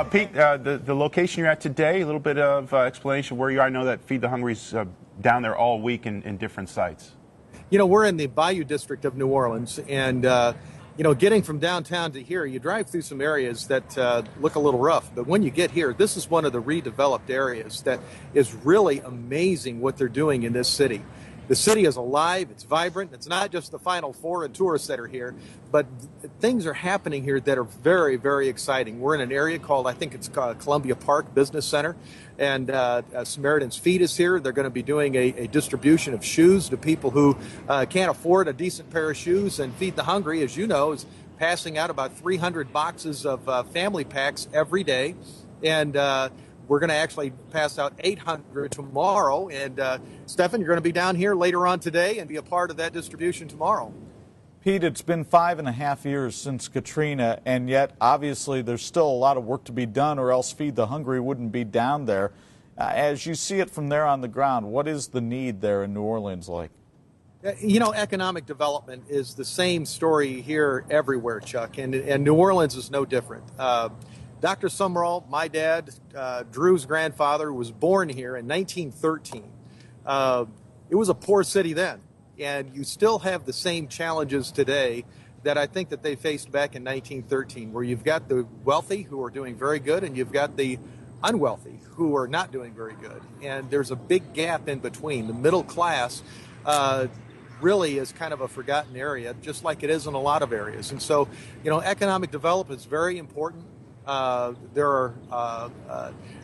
Pete, the location you're at today, a little bit of explanation where you are. I know that Feed the Hungry's down there all week in different sites. You know, we're in the Bayou District of New Orleans, and you know, getting from downtown to here, you drive through some areas that look a little rough. But when you get here, this is one of the redeveloped areas that is really amazing what they're doing in this city. The city is alive, it's vibrant. It's not just the Final Four and tourists that are here, but things are happening here that are very, very exciting. We're in an area called, I think it's called Columbia Park Business Center, and Samaritan's Feet is here. They're going to be doing a distribution of shoes to people who can't afford a decent pair of shoes, and Feed the Hungry, as you know, is passing out about 300 boxes of family packs every day, and we're going to actually pass out 800 tomorrow. And Stephen, you're going to be down here later on today and be a part of that distribution tomorrow. Pete, it's been 5.5 years since Katrina, and yet obviously there's still a lot of work to be done, or else Feed the Hungry wouldn't be down there. As you see it from there on the ground, what is the need there in New Orleans like? You know, economic development is the same story here everywhere, Chuck, and New Orleans is no different. Dr. Summerall, my dad, Drew's grandfather, was born here in 1913. It was a poor city then, and you still have the same challenges today that I think that they faced back in 1913, where you've got the wealthy who are doing very good, and you've got the unwealthy who are not doing very good. And there's a big gap in between. The middle class really is kind of a forgotten area, just like it is in a lot of areas. And so, you know, economic development is very important. There are,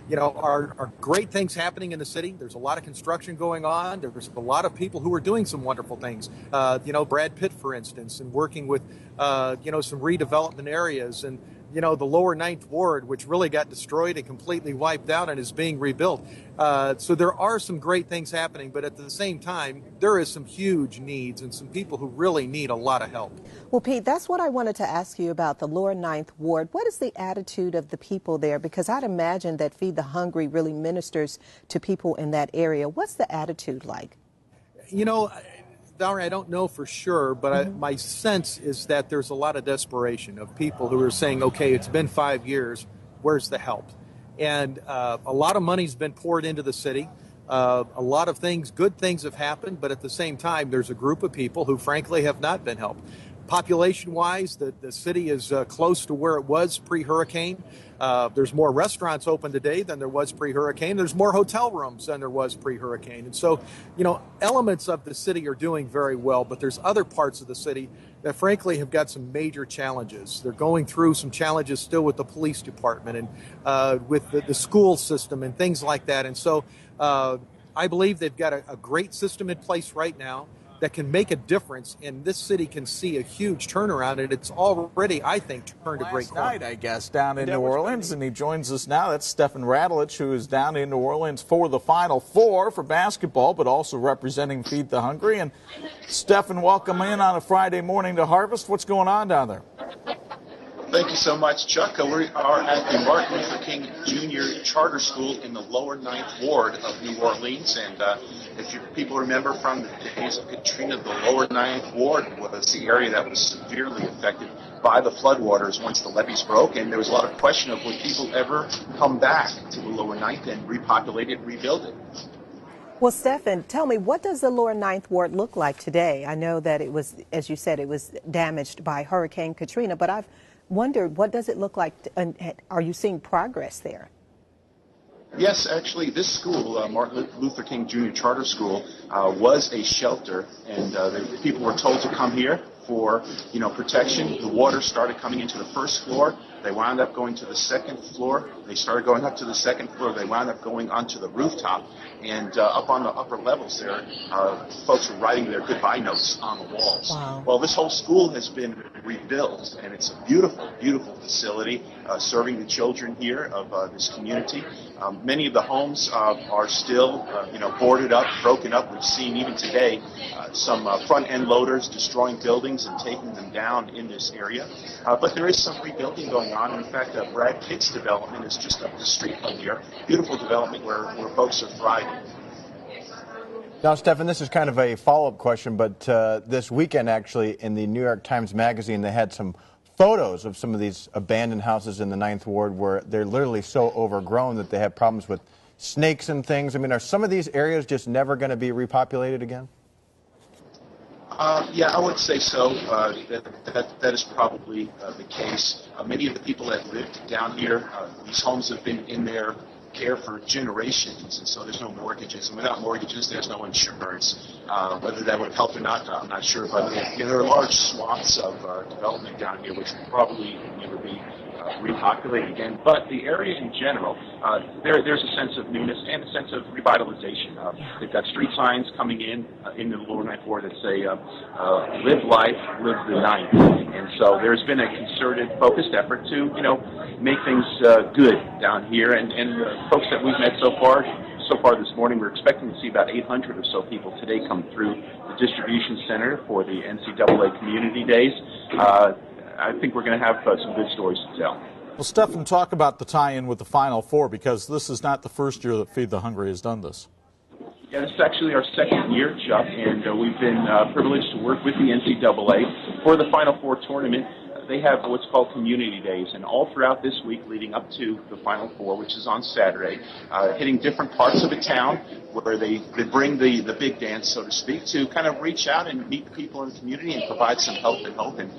you know, are great things happening in the city. There's a lot of construction going on. There's a lot of people who are doing some wonderful things. You know, Brad Pitt, for instance, and working with, you know, some redevelopment areas. And, you know, the lower 9th Ward, which really got destroyed and completely wiped out and is being rebuilt. So there are some great things happening, but at the same time, there is some huge needs and some people who really need a lot of help. Well, Pete, that's what I wanted to ask you about the lower 9th Ward. What is the attitude of the people there? Because I'd imagine that Feed the Hungry really ministers to people in that area. What's the attitude like? You know, Valerie, I don't know for sure, but my sense is that there's a lot of desperation of people who are saying, okay, it's been 5 years, where's the help? And a lot of money's been poured into the city. A lot of things, good things have happened, but at the same time, there's a group of people who frankly have not been helped. Population-wise, the city is close to where it was pre-hurricane. There's more restaurants open today than there was pre-hurricane. There's more hotel rooms than there was pre-hurricane. And so, you know, elements of the city are doing very well, but there's other parts of the city that frankly have got some major challenges. They're going through some challenges still with the police department and with the school system and things like that. And so I believe they've got a great system in place right now that can make a difference, and this city can see a huge turnaround, and it's already, I think, turned a great corner. Last night, I guess, down in New Orleans, and he joins us now. That's Fth Ncaa, who is down in New Orleans for the Final Four for basketball, but also representing Feed the Hungry. And Stephen, welcome in on a Friday morning to Harvest. What's going on down there? Thank you so much, Chuck. We are at the Martin Luther King Jr. Charter School in the lower 9th Ward of New Orleans. And if people remember from the days of Katrina, the lower 9th Ward was the area that was severely affected by the floodwaters once the levees broke. And there was a lot of question of would people ever come back to the lower 9th and repopulate it and rebuild it. Well, Stephen, tell me, what does the lower 9th Ward look like today? I know that it was, as you said, it was damaged by Hurricane Katrina, but I've wondered, what does it look like, and are you seeing progress there? Yes, actually, this school, Martin Luther King Jr. Charter School, was a shelter, and the people were told to come here for, you know, protection. The water started coming into the first floor. They wound up going to the second floor. They started going up to the second floor. They wound up going onto the rooftop. And up on the upper levels there, folks were writing their goodbye notes on the walls. Wow. Well, this whole school has been rebuilt, and it's a beautiful, beautiful facility serving the children here of this community. Many of the homes are still, you know, boarded up, broken up. We've seen even today some front-end loaders destroying buildings and taking them down in this area. But there is some rebuilding going on. In fact, Brad Pitt's development is just up the street from here. Beautiful development where folks are thriving. Now, Stephen, this is kind of a follow-up question, but this weekend, actually, in the New York Times Magazine, they had some photos of some of these abandoned houses in the Ninth Ward where they're literally so overgrown that they have problems with snakes and things. I mean, are some of these areas just never going to be repopulated again? Yeah, I would say so. That is probably the case. Many of the people that lived down here, these homes have been in their care for generations, and so there's no mortgages. And without mortgages, there's no insurance. Whether that would help or not, I'm not sure. But there are large swaths of development down here which will probably never be repopulated again. But the area in general, there's a sense of newness and a sense of revitalization. They've got street signs coming in the lower Ninth Ward that say, live life, live the ninth. And so there's been a concerted, focused effort to, make things good down here. And folks that we've met so far this morning, we're expecting to see about 800 or so people today come through the distribution center for the NCAA Community Days. I think we're going to have some good stories to tell. Well, Stephen, talk about the tie-in with the Final Four, because this is not the first year that Feed the Hungry has done this. Yeah, this is actually our second year, Chuck, and we've been privileged to work with the NCAA for the Final Four tournament. They have what's called Community Days, and all throughout this week leading up to the Final Four, which is on Saturday, hitting different parts of the town where they bring the big dance, so to speak, to kind of reach out and meet the people in the community and provide some help and hope. And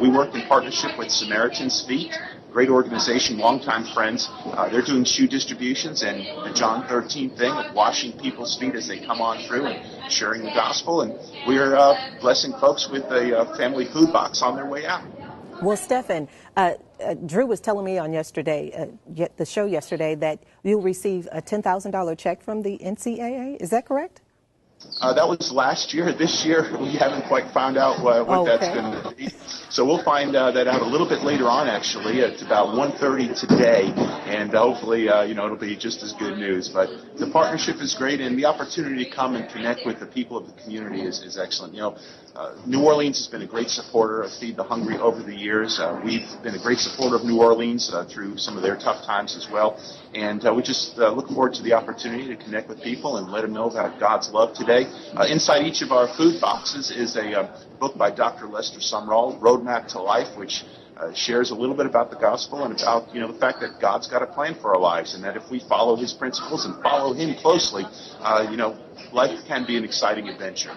we work in partnership with Samaritan's Feet, great organization, longtime friends. They're doing shoe distributions and the John 13 thing of washing people's feet as they come on through and sharing the gospel. And we're blessing folks with a family food box on their way out. Well, Stephen, Drew was telling me on the show yesterday, that you'll receive a $10,000 check from the NCAA. Is that correct? That was last year. This year, we haven't quite found out what that's going to be. So we'll find that out a little bit later on, actually. It's about 1:30 today, and hopefully, it'll be just as good news. But the partnership is great, and the opportunity to come and connect with the people of the community is excellent. New Orleans has been a great supporter of Feed the Hungry over the years. We've been a great supporter of New Orleans through some of their tough times as well. And we just look forward to the opportunity to connect with people and let them know about God's love today. Inside each of our food boxes is a book by Dr. Lester Sumrall, Roadmap to Life, which shares a little bit about the gospel and about the fact that God's got a plan for our lives, and that if we follow His principles and follow Him closely, life can be an exciting adventure.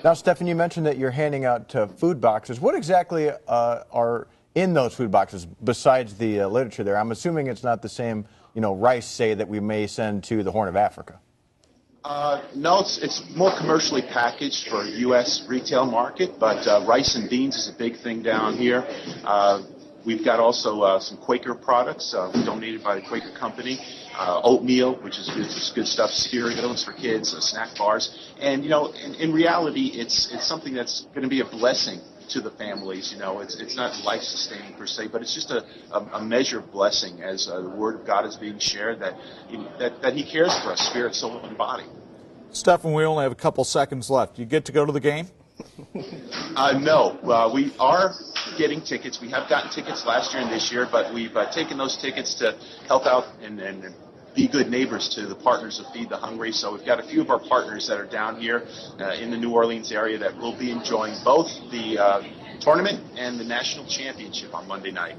Now, Stephen, you mentioned that you're handing out food boxes. What exactly are in those food boxes besides the literature there? I'm assuming it's not the same, rice, say, that we may send to the Horn of Africa. No, it's more commercially packaged for U.S. retail market, but rice and beans is a big thing down here. We've got also some Quaker products donated by the Quaker Company. Oatmeal, which is good stuff, cereals for kids, snack bars. And, in reality, it's something that's going to be a blessing to the families. It's not life-sustaining per se, but it's just a measure of blessing as the Word of God is being shared, that He cares for us, spirit, soul, and body. Stephen, we only have a couple seconds left. You get to go to the game? No. We are getting tickets. We have gotten tickets last year and this year, but we've taken those tickets to help out and be good neighbors to the partners of Feed the Hungry. So we've got a few of our partners that are down here in the New Orleans area that will be enjoying both the tournament and the national championship on Monday night.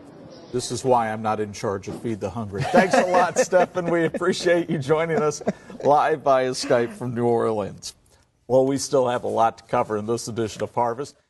This is why I'm not in charge of Feed the Hungry. Thanks a lot, Stephen. We appreciate you joining us live via Skype from New Orleans. Well, we still have a lot to cover in this edition of Harvest.